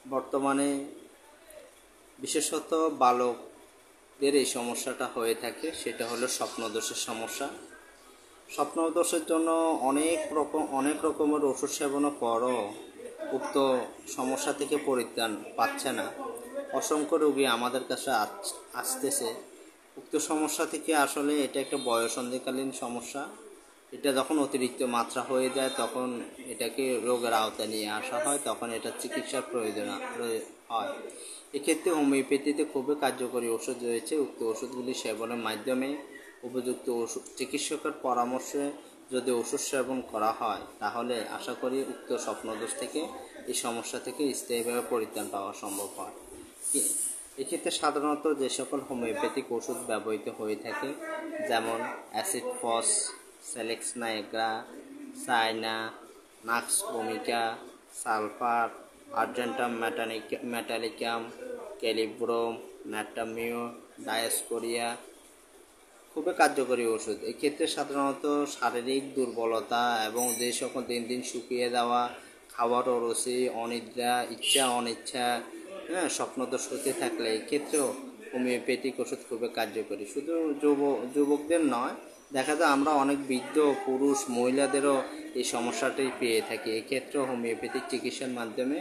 বর্তমানে বিশেষত বালকদের এই সমস্যাটা হয়ে থাকে, সেটা হলো স্বপ্নদোষের সমস্যা। স্বপ্নদোষের জন্য অনেক রকমের ওষুধ সেবনের পরও উক্ত সমস্যা থেকে পরিত্রাণ পাচ্ছে না। অসংখ্য রোগী আমাদের কাছে আসতেছে উক্ত সমস্যা থেকে। আসলে এটা একটা বয়ঃসন্ধিকালীন সমস্যা। এটা যখন অতিরিক্ত মাত্রা হয়ে যায় তখন এটাকে রোগের আওতায় নিয়ে আসা হয়, তখন এটা চিকিৎসার প্রয়োজন হয়। এক্ষেত্রে হোমিওপ্যাথিতে খুবই কার্যকরী ওষুধ রয়েছে। উক্ত ওষুধগুলি সেবনের মাধ্যমে উপযুক্ত চিকিৎসকের পরামর্শে যদি ওষুধ সেবন করা হয় তাহলে আশা করি উক্ত স্বপ্নদোষ থেকে, এই সমস্যা থেকে স্থায়ীভাবে পরিত্রাণ পাওয়া সম্ভব হয়। এক্ষেত্রে সাধারণত যে সকল হোমিওপ্যাথিক ওষুধ ব্যবহৃত হয়ে থাকে, যেমন অ্যাসিড ফস, সেলেক্স নাইগ্রা, সাইনা, নাক্স ভূমিকা, সালফার, আর্জেন্টাম মেটালিকাম, ক্যালিব্রোম, ন্যাটামিও, ডায়াস্কোরিয়া খুবই কার্যকরী ওষুধ। এক্ষেত্রে সাধারণত শারীরিক দুর্বলতা এবং যে সকল দিন দিন শুকিয়ে যাওয়া, খাওয়ার অরুচি, অনিদ্রা, ইচ্ছা অনিচ্ছা, স্বপ্নদোষ হতে থাকলে এক্ষেত্রেও হোমিওপ্যাথিক ওষুধ খুবই কার্যকরী। শুধু যুবকদের নয়, দেখা যায় আমরা অনেক বৃদ্ধ পুরুষ মহিলাদেরও এই সমস্যাটি পেয়ে থাকি। এক্ষেত্রেও হোমিওপ্যাথিক চিকিৎসার মাধ্যমে